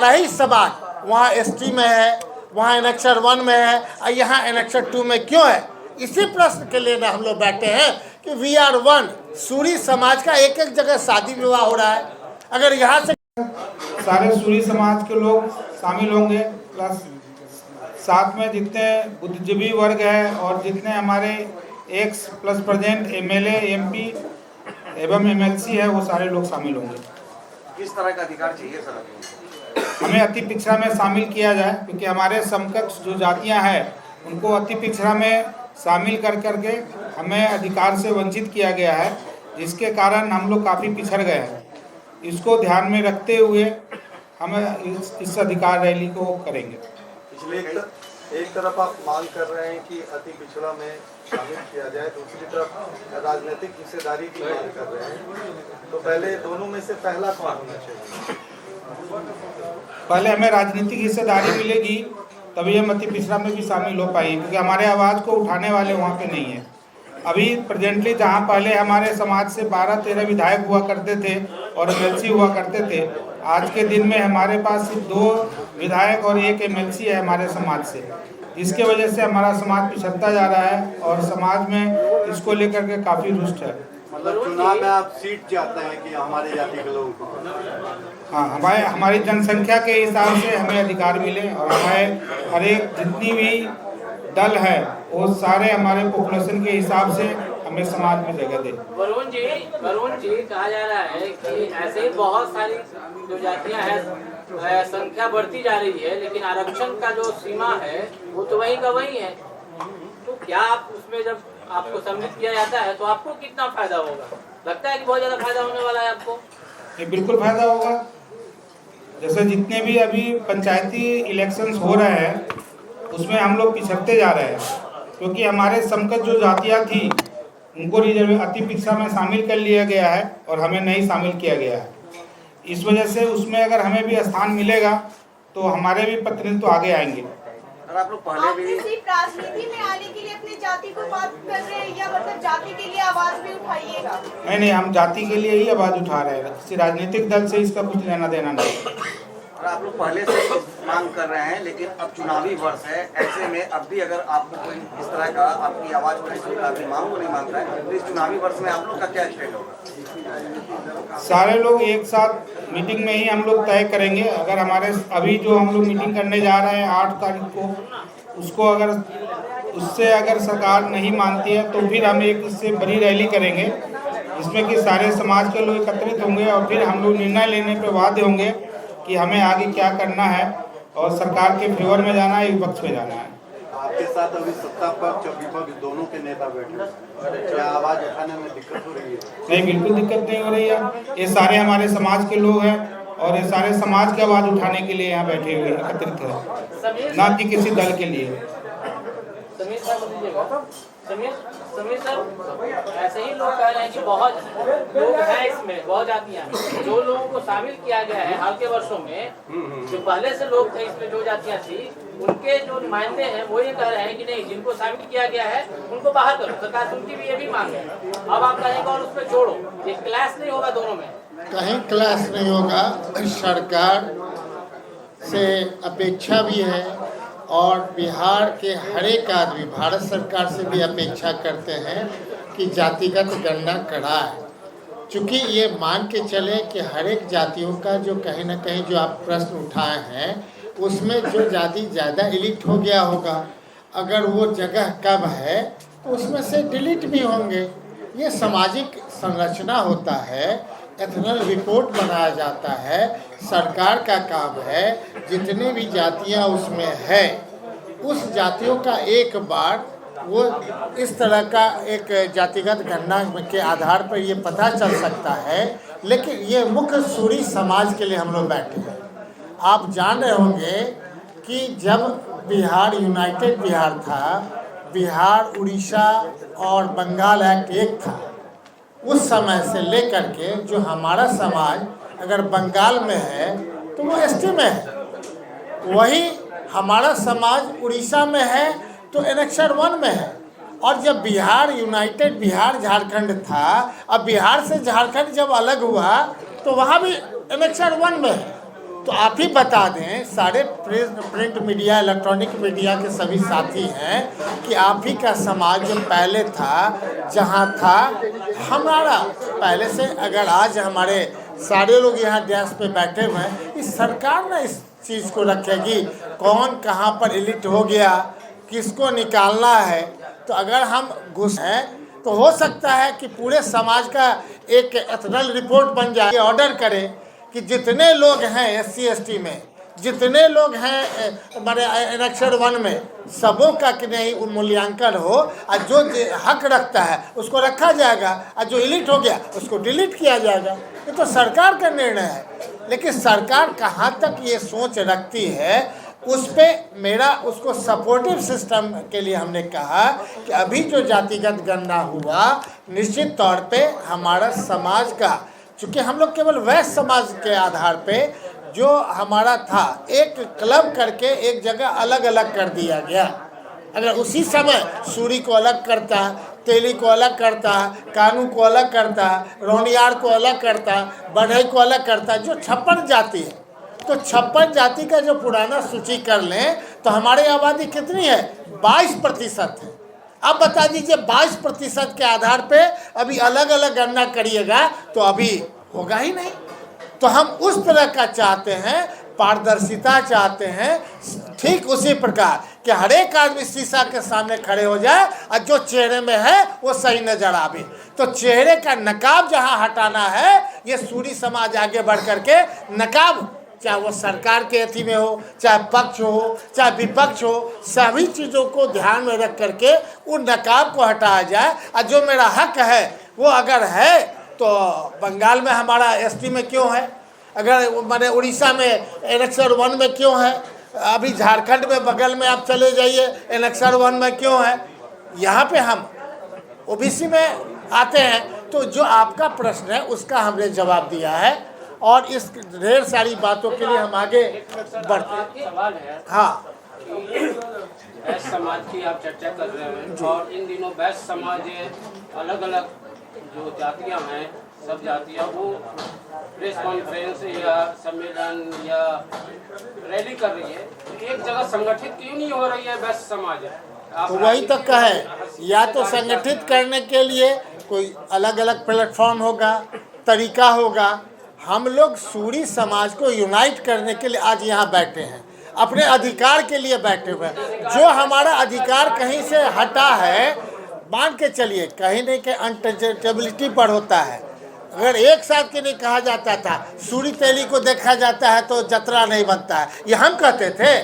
नहीं समाज वहाँ एसटी में है, वहाँ एनेक्सर 1 में है और यहाँ एनेक्सर 2 में क्यों है? इसी प्रश्न के लिए ना हम लोग बैठे हैं कि वी आर वन। सूरी समाज का एक एक जगह शादी विवाह हो रहा है, अगर यहाँ से सारे सूरी समाज के लोग शामिल होंगे, प्लस साथ में जितने बुद्धिजीवी वर्ग है और जितने हमारे x plus present MLA, MP एवं एमएलसी है, वो सारे लोग शामिल होंगे। किस तरह का अधिकार चाहिए सर? हमें अति पिछड़ा में शामिल किया जाए, क्योंकि हमारे समकक्ष जो जातियां हैं उनको अति पिछड़ा में शामिल कर करके हमें अधिकार से वंचित किया गया है, जिसके कारण हम लोग काफ़ी पिछड़ गए हैं। इसको ध्यान में रखते हुए हम इस अधिकार रैली को करेंगे। पिछले एक तरफ आप मांग कर रहे हैं कि अति पिछड़ा में शामिल किया जाए, दूसरी तरफ राजनीतिक हिस्सेदारी की मांग कर रहे हैं, तो पहले दोनों में से पहला कौन होना चाहिए? पहले हमें राजनीतिक हिस्सेदारी मिलेगी तभी हम अति पिछड़ा में भी शामिल हो पाएंगे, क्योंकि हमारे आवाज़ को उठाने वाले वहाँ पे नहीं है। अभी प्रेजेंटली जहाँ पहले हमारे समाज से 12-13 विधायक हुआ करते थे और एमएलसी हुआ करते थे, आज के दिन में हमारे पास सिर्फ 2 विधायक और 1 एमएलसी है हमारे समाज से। इसके वजह से हमारा समाज पिछड़ता जा रहा है और समाज में इसको लेकर के काफ़ी रुष्ट है। मतलब चुनाव में आप सीट चाहते हैं कि हमारे जाति के लोगों को? हाँ, हमारी जनसंख्या के हिसाब से हमें अधिकार मिले और हमारे हर एक जितनी भी दल है वो सारे हमारे पॉपुलेशन के हिसाब से हमें समाज में जगह दे। वरुण जी कहा जा रहा है कि ऐसे ही बहुत सारी जो जातियां हैं संख्या बढ़ती जा रही है, लेकिन आरक्षण का जो सीमा है वो तो वही का वही है। तो क्या आप उसमें जब आपको सम्मिलित किया जाता है तो आपको कितना फायदा होगा? लगता है कि बहुत ज्यादा फायदा होने वाला है आपको? ये बिल्कुल फायदा होगा। जैसे जितने भी अभी पंचायती इलेक्शंस हो रहे हैं उसमें हम लोग पिछड़ते जा रहे हैं, क्योंकि हमारे समकक्ष जो जातियाँ थी उनको रिजर्व अति पिछड़ा में शामिल कर लिया गया है और हमें नहीं शामिल किया गया है। इस वजह से उसमें अगर हमें भी स्थान मिलेगा तो हमारे भी प्रतिनिधि तो आगे आएंगे। आप लोग पहले भी राजनीति में आने के लिए अपनी जाति को बात कर रहे हैं या मतलब जाति के लिए आवाज भी उठाइएगा? नहीं, हम जाति के लिए ही आवाज़ उठा रहे हैं, किसी राजनीतिक दल से इसका कुछ लेना देना नहीं। और आप लोग पहले से मांग कर रहे हैं, लेकिन अब चुनावी वर्ष है, ऐसे में अब भी अगर आपको कोई इस तरह का आपकी आवाज़ को नहीं सुन रहा, आपकी मांग को नहीं मांग रहा है, तो इस चुनावी वर्ष में आप लोग का क्या स्टेट होगा? सारे लोग एक साथ मीटिंग में ही हम लोग तय करेंगे। अगर हमारे अभी जो हम लोग मीटिंग करने जा रहे हैं 8 तारीख को, उसको अगर उससे अगर सरकार नहीं मानती है तो फिर हम एक इससे बड़ी रैली करेंगे, जिसमें कि सारे समाज के लोग एकत्रित होंगे और फिर हम लोग निर्णय लेने पर बाध्य होंगे कि हमें आगे क्या करना है और सरकार के फेवर में जाना है, विपक्ष में जाना है। आपके साथ अभी सत्ता पक्ष और विपक्ष दोनों के नेता बैठे हैं, क्या आवाज उठाने में दिक्कत हो रही है? नहीं, बिल्कुल दिक्कत नहीं हो रही है। ये सारे हमारे समाज के लोग हैं और ये सारे समाज की आवाज़ उठाने के लिए यहाँ बैठे हुए एकत्रित हैं, ना कि किसी दल के लिए। समीर सर, ऐसे ही लोग कह रहे हैं कि बहुत लोग हैं इसमें, बहुत जातियां हैं। जो लोगों को शामिल किया गया है हाल के वर्षों में, जो पहले से लोग थे इसमें, जो जातियां थी, उनके जो नुमाइंदे हैं वो ये कह रहे हैं कि नहीं, जिनको शामिल किया गया है उनको बाहर करो। सरकार उनकी भी ये भी मांग है। अब आप कहेंगे और उस पर छोड़ो, ये क्लैश नहीं होगा दोनों में? कहीं क्लास नहीं होगा। सरकार से अपेक्षा भी है और बिहार के हर एक आदमी भारत सरकार से भी अपेक्षा करते हैं कि जातिगत गणना कराए। चूँकि ये मान के चले कि हर एक जातियों का जो कहीं ना कहीं जो आप प्रश्न उठाए हैं उसमें जो जाति ज़्यादा एलिट हो गया होगा, अगर वो जगह कम है तो उसमें से डिलीट भी होंगे। ये सामाजिक संरचना होता है, एथनल रिपोर्ट बनाया जाता है, सरकार का काम है जितनी भी जातियां उसमें है उस जातियों का एक बार वो इस तरह का एक जातिगत गणना के आधार पर ये पता चल सकता है। लेकिन ये मुख्य सूरी समाज के लिए हम लोग बैठे हैं। आप जान रहे होंगे कि जब बिहार यूनाइटेड बिहार था, बिहार, उड़ीसा और बंगाल एक्ट एक था, उस समय से लेकर के जो हमारा समाज अगर बंगाल में है तो वो एसटी में है, वही हमारा समाज उड़ीसा में है तो एनेक्सर 1 में है। और जब बिहार यूनाइटेड बिहार झारखंड था, अब बिहार से झारखंड जब अलग हुआ तो वहाँ भी एनेक्सर 1 में है। तो आप ही बता दें, सारे प्रिंट मीडिया, इलेक्ट्रॉनिक मीडिया के सभी साथी हैं कि आप ही का समाज जो पहले था, जहाँ था हमारा पहले से, अगर आज हमारे सारे लोग यहाँ डैश पे बैठे हुए हैं, इस सरकार ना इस चीज़ को रखेगी कौन कहाँ पर एलिट हो गया, किसको निकालना है। तो अगर हम घुस हैं तो हो सकता है कि पूरे समाज का एक एथनल रिपोर्ट बन जाए, ऑर्डर करे कि जितने लोग हैं SC ST में, जितने लोग हैं हमारे एनेक्सर 1 में, सबों का कि नहीं मूल्यांकन हो, और जो हक रखता है उसको रखा जाएगा, और जो एलिट हो गया उसको डिलीट किया जाएगा। ये तो सरकार का निर्णय है। लेकिन सरकार कहाँ तक ये सोच रखती है, उस पर मेरा उसको सपोर्टिव सिस्टम के लिए हमने कहा कि अभी जो जातिगत गणना हुआ, निश्चित तौर पे हमारा समाज का, चूँकि हम लोग केवल वैश्य समाज के आधार पे जो हमारा था, एक क्लब करके एक जगह अलग अलग कर दिया गया। अगर उसी समय सूरी को अलग करता, तेली को अलग करता, कानू को अलग करता, रौनियार को अलग करता, बढ़ई को अलग करता, जो 56 जाति है, तो 56 जाति का जो पुराना सूची कर लें तो हमारी आबादी कितनी है? 22% है। अब बता दीजिए 22% के आधार पे अभी अलग अलग गणना करिएगा तो अभी होगा ही नहीं। तो हम उस तरह का चाहते हैं, पारदर्शिता चाहते हैं, ठीक उसी प्रकार कि हर एक आदमी शीशा के सामने खड़े हो जाए और जो चेहरे में है वो सही नजर आवे। तो चेहरे का नकाब जहां हटाना है, ये सूरी समाज आगे बढ़ करके नकाब, चाहे वो सरकार के अथी में हो, चाहे पक्ष हो, चाहे विपक्ष हो, सभी चीज़ों को ध्यान में रख करके उन नकाब को हटाया जाए। और जो मेरा हक है वो अगर है तो बंगाल में हमारा ST में क्यों है, अगर मैंने उड़ीसा में एनेक्सर 1 में क्यों है, अभी झारखंड में बगल में आप चले जाइए एनेक्सर 1 में क्यों है, यहाँ पे हम OBC में आते हैं। तो जो आपका प्रश्न है उसका हमने जवाब दिया है, और इस ढेर सारी बातों के लिए हम आगे बढ़ते। सवाल है, हाँ, वैश्य समाज की आप चर्चा कर रहे हैं, और इन दिनों वैश्य समाज अलग अलग जो जातियां हैं, सब जातियां, वो प्रेस कॉन्फ्रेंस या सम्मेलन या रैली कर रही है, एक जगह संगठित क्यों नहीं हो रही है वैश्य समाज? तो वही तो कहे, या तो संगठित करने के लिए कोई अलग अलग प्लेटफॉर्म होगा, तरीका होगा। हम लोग सूरी समाज को यूनाइट करने के लिए आज यहाँ बैठे हैं, अपने अधिकार के लिए बैठे हुए हैं। जो हमारा अधिकार कहीं से हटा है, मान के चलिए कहीं नहीं के अनटचेबिलिटी पर होता है। अगर एक साथ के नहीं कहा जाता था, सूरी तेली को देखा जाता है तो जतरा नहीं बनता है, ये हम कहते थे।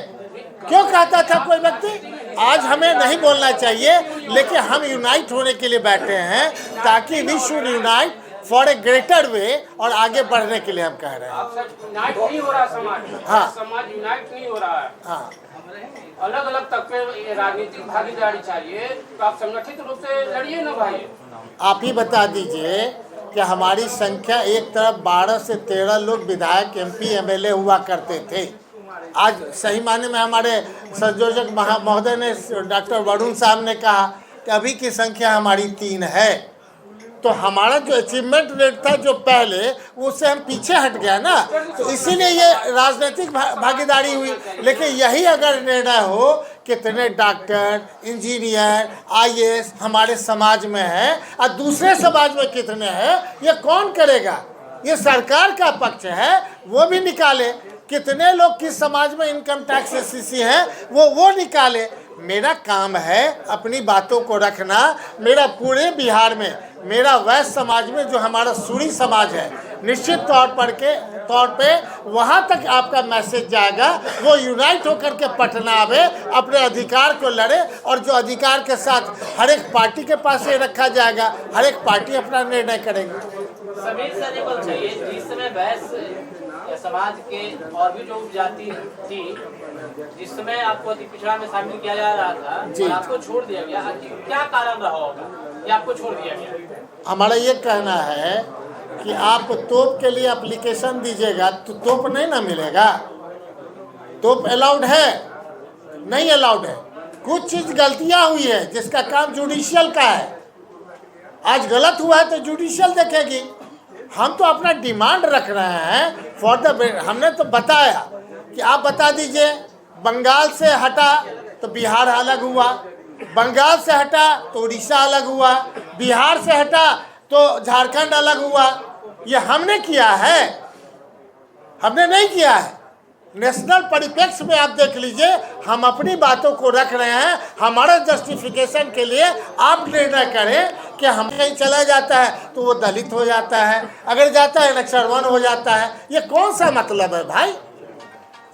क्यों कहता था कोई व्यक्ति? आज हमें नहीं बोलना चाहिए, लेकिन हम यूनाइट होने के लिए बैठे हैं ताकि we should unite for a greater way, और आगे बढ़ने के लिए हम कह रहे हैं। यूनाइट नहीं हो रहा समाज, हाँ, समाज यूनाइट नहीं हो रहा है। हाँ, अलग अलग तक पे राजनीतिक भागीदारी चाहिए, तो आप संगठित रूप से लड़िए ना भाई। आप ही बता दीजिए कि हमारी संख्या एक तरफ 12 से 13 लोग विधायक, MP, MLA हुआ करते थे। आज सही माने में हमारे संयोजक महोदय ने, डॉक्टर वरुण साहब ने कहा कि अभी की संख्या हमारी 3 है। तो हमारा जो अचीवमेंट रेट था जो पहले, उससे हम पीछे हट गया ना, तो इसीलिए ये राजनीतिक भागीदारी हुई। लेकिन यही अगर निर्णय हो, कितने डॉक्टर, इंजीनियर, IAS हमारे समाज में है और दूसरे समाज में कितने हैं, ये कौन करेगा? ये सरकार का पक्ष है, वो भी निकाले। कितने लोग किस समाज में इनकम टैक्स SCC हैं, वो निकाले। मेरा काम है अपनी बातों को रखना। मेरा पूरे बिहार में, मेरा वैश्य समाज में जो हमारा सूरी समाज है, निश्चित तौर पे वहाँ तक आपका मैसेज जाएगा, वो यूनाइट होकर के पटना आवे, अपने अधिकार को लड़े, और जो अधिकार के साथ हर एक पार्टी के पास ये रखा जाएगा, हर एक पार्टी अपना निर्णय करेगी। समीर सर, ये बोल चाहिए, जिस समय वैश्य समाज के और भी जो जाति थी, जिस समय आपको अति पिछड़ा में शामिल किया जा रहा था, और आपको छोड़ दिया गया, क्या कारण रहा होगा ये आपको छोड़ दिया गया? हमारा ये कहना है कि आप तोप के लिए एप्लीकेशन दीजिएगा तो तोप नहीं ना मिलेगा। तोप अलाउड है, नहीं अलाउड है। कुछ चीज़ गलतियां हुई है जिसका काम जुडिशियल का है। आज गलत हुआ है तो जुडिशियल देखेगी। हम तो अपना डिमांड रख रहे हैं फॉर द, हमने तो बताया कि आप बता दीजिए, बंगाल से हटा तो बिहार अलग हुआ, बंगाल से हटा तो उड़ीसा अलग हुआ, बिहार से हटा तो झारखंड अलग हुआ। ये हमने किया है? हमने नहीं किया है। नेशनल परिप्रेक्ष्य में आप देख लीजिए, हम अपनी बातों को रख रहे हैं। हमारे जस्टिफिकेशन के लिए आप निर्णय करें कि हम कहीं चला जाता है तो वो दलित हो जाता है, अगर जाता है नक्सल 1 हो जाता है। ये कौन सा मतलब है भाई?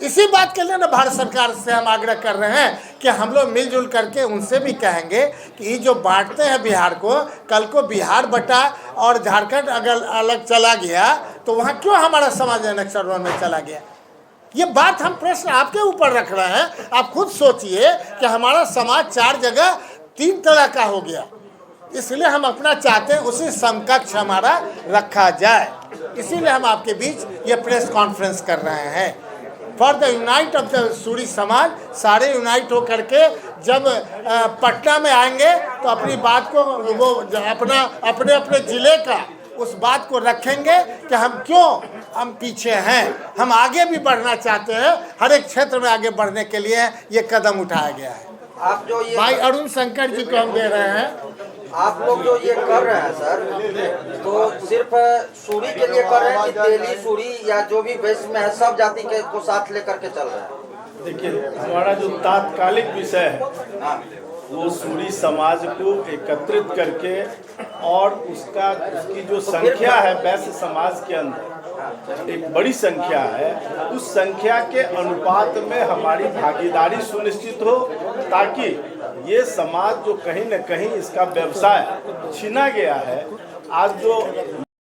इसी बात के लिए ना भारत सरकार से हम आग्रह कर रहे हैं कि हम लोग मिलजुल करके उनसे भी कहेंगे कि ये जो बांटते हैं बिहार को, कल को बिहार बटा और झारखंड अगर अलग चला गया तो वहाँ क्यों हमारा समाज नक्सल 1 में चला गया? ये बात हम प्रश्न आपके ऊपर रख रहे हैं। आप खुद सोचिए कि हमारा समाज 4 जगह 3 तरह का हो गया, इसलिए हम अपना चाहते हैं उसी समकक्ष हमारा रखा जाए। इसीलिए हम आपके बीच ये प्रेस कॉन्फ्रेंस कर रहे हैं for the unite of the Suri समाज। सारे यूनाइट हो करके जब पटना में आएंगे तो अपनी बात को वो अपना अपने अपने ज़िले का उस बात को रखेंगे कि हम पीछे हैं, हम आगे भी बढ़ना चाहते हैं। हर एक क्षेत्र में आगे बढ़ने के लिए ये कदम उठाया गया है। आप जो ये भाई अरुण शंकर जी को हम दे रहे हैं। आप लोग जो ये कर रहे हैं सर, तो सिर्फ सूरी के लिए कर रहे हैं कि तेली, सूरी या जो भी वेस्ट में है सब जाति के को साथ लेकर के चल रहे हैं? देखिए, हमारा जो तात्कालिक विषय है वो सूरी समाज को एकत्रित करके और उसकी जो संख्या है वैश्य समाज के अंदर एक बड़ी संख्या है, उस संख्या के अनुपात में हमारी भागीदारी सुनिश्चित हो, ताकि ये समाज जो कहीं न कहीं इसका व्यवसाय छीना गया है, आज जो